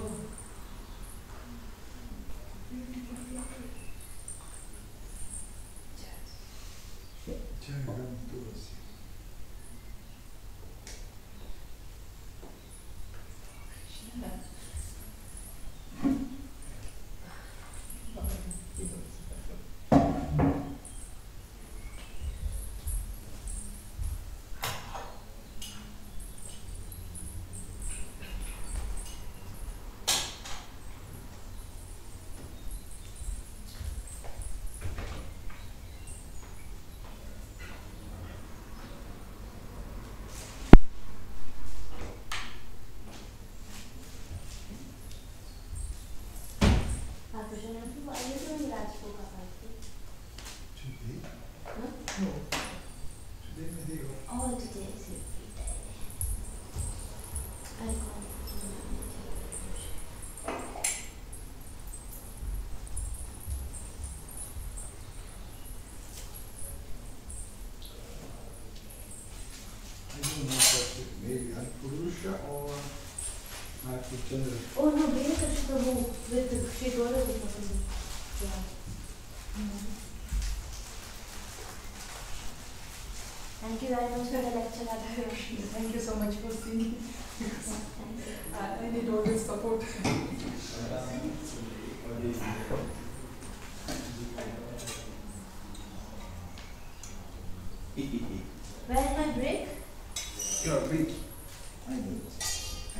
What are you doing Rajpoka party? Today? Huh? No. Today maybe. Oh, today is your free day. I can't. I don't know what maybe Purusha or General. Oh no, Veda Krishna with the figure of the person. Yeah. Thank you very much for the lecture, Radhapriya. Thank you so much for seeing. Thank you. I need all this support. Where's my break? Your break. I know. I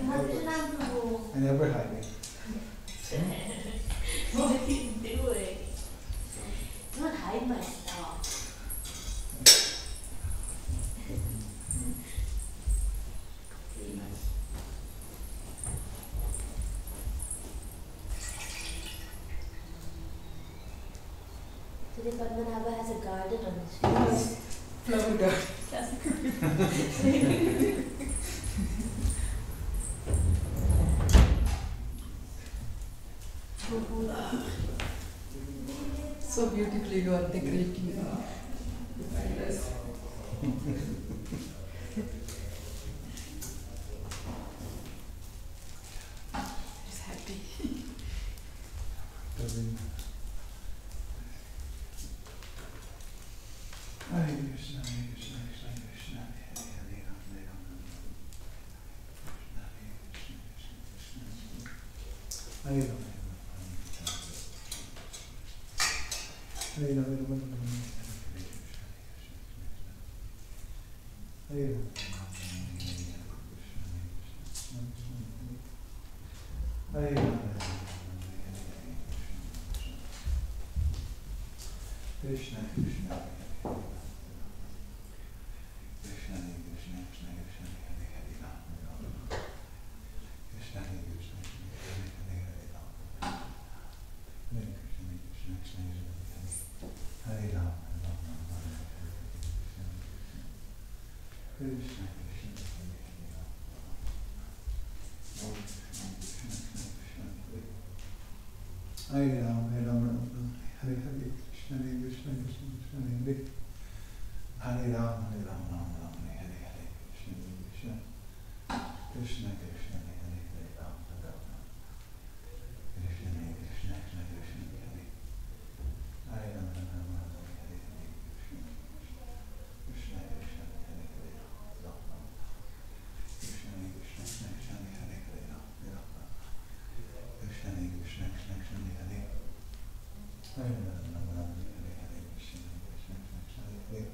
never hide it. What are you doing? Don't hide my stuff. Very nice. Today Padmanabha has a garden on his face. Flower garden. So beautifully you are decorating the palace. He's happy. Hare Krishna, Hare Krishna, Krishna Krishna, Hare Hare, Hare Rama, Hare Krishna, Krishna Krishna, Hare Rama, Hare Rama, Hare Rama, Hare Rama, Hare Rama, Krishna Krishna, Krishna Krishna Hare Ram Hare Ram Hare Hare Krishna Krishna Krishna Hare Hare Ram Hare Ram Ram Ram Hare Hare Krishna Krishna Krishna Krishna Hare Hare Ram Ram Ram Krishna Krishna Krishna Krishna Hare Hare Ram Ram Ram Hare Hare Krishna Krishna Hare Hare Ram Ram Krishna Krishna Krishna Hare Hare Ram Ram Krishna Krishna Krishna Hare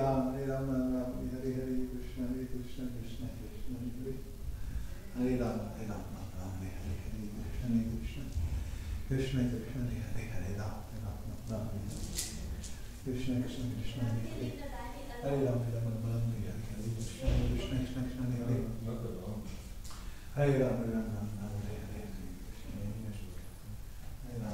Hare Ram Ram Ram Hare Hare Krishna Krishna Krishna Hare Hare Ram Ram Ram Hare Hare Krishna Krishna Krishna Krishna Hare Ram Ram Hare Krishna Krishna Krishna Hare Hare Ram Ram Ram Hare Hare Krishna Krishna Krishna Hare Hare Ram Ram Ram Hare Hare Krishna Krishna Krishna Krishna Hare Hare Ram Ram Krishna Krishna Krishna Hare Hare Ram Ram Ram Hare Hare Krishna Krishna Krishna Hare Hare Ram Ram Ram Hare Hare Krishna Hare Ram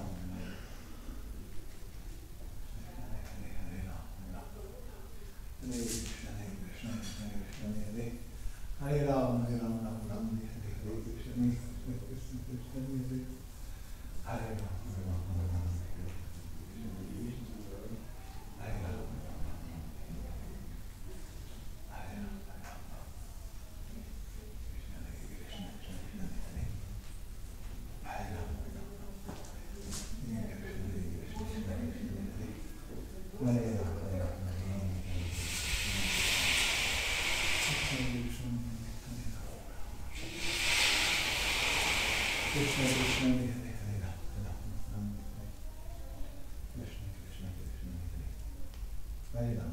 Hare Ram Hare Krishna Krishna Krishna Hare Hare Ram Ram Ram Hare Hare Krishna Krishna Krishna Hare Hare Ram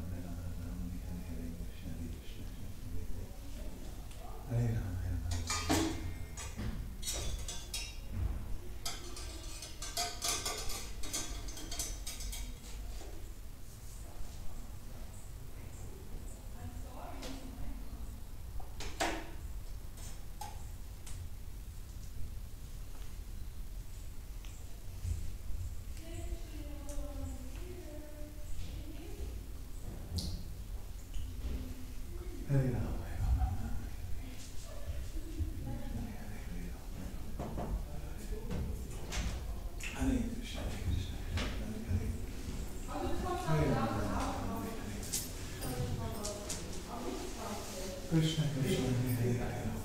Krishna Krishna Hare Hare Ram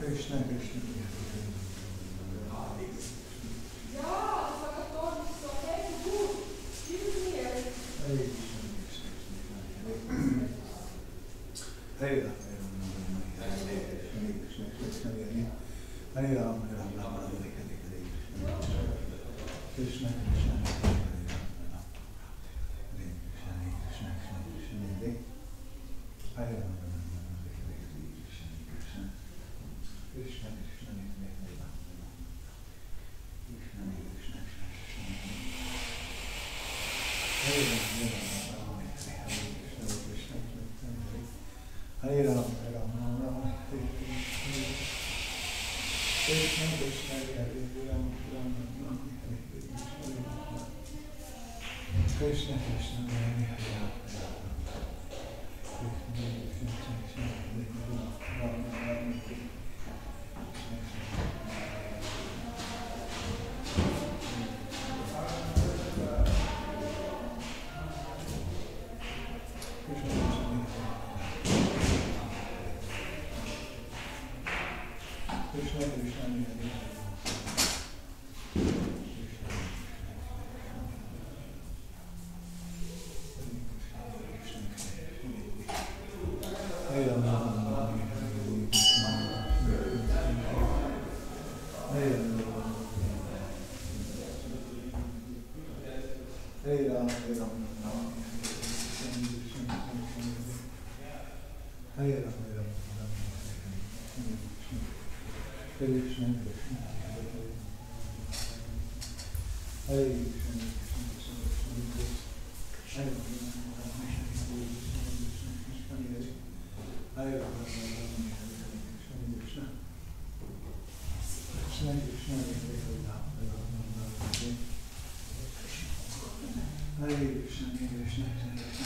Krishna Krishna Krishna Hare Ram Ram Hare Hare Krishna Krishna Hare Hare Ram Hare Ram Hare Krishna Krishna Hare Ram Krishna Krishna Hare Hare Krishna Krishna Hare Ram Krishna Krishna Hare Ram Ram Hare Hare Krishna Krishna Hare Ram Krishna Krishna Hare Ram Ram Ram Hare Krishna Krishna Hare Ram Ram Hare Krishna Krishna Hare Ram Krishna Hare Krishna, Hare Krishna, Krishna Krishna, Hare Rama, Hare Rama, Hare Krishna, Hare Rama, Hare Krishna, Krishna Krishna, Hare Rama, Hare Rama, Hare Krishna, Krishna Krishna, Hare Krishna, Krishna Krishna, Hare Rama, Hare Rama,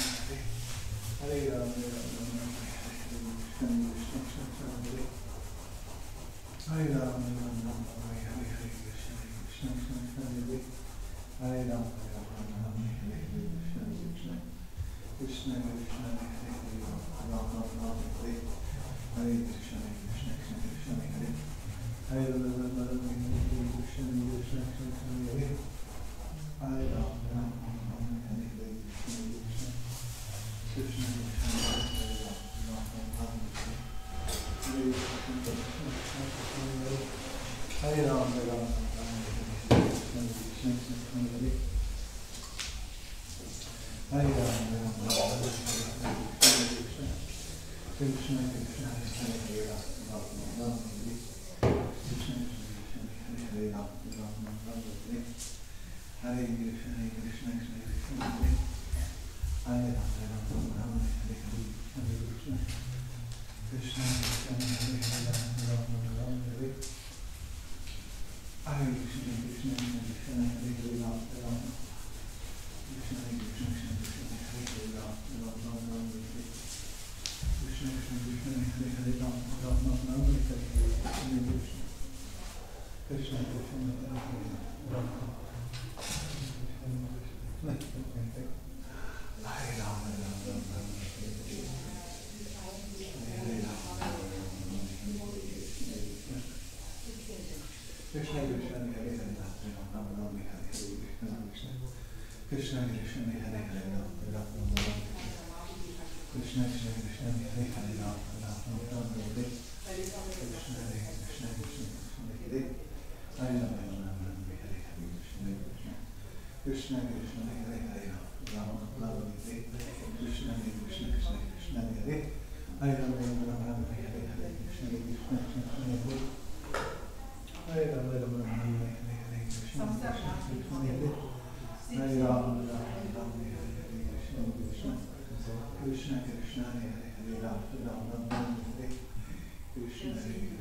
Krishna Krishna,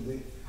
Hare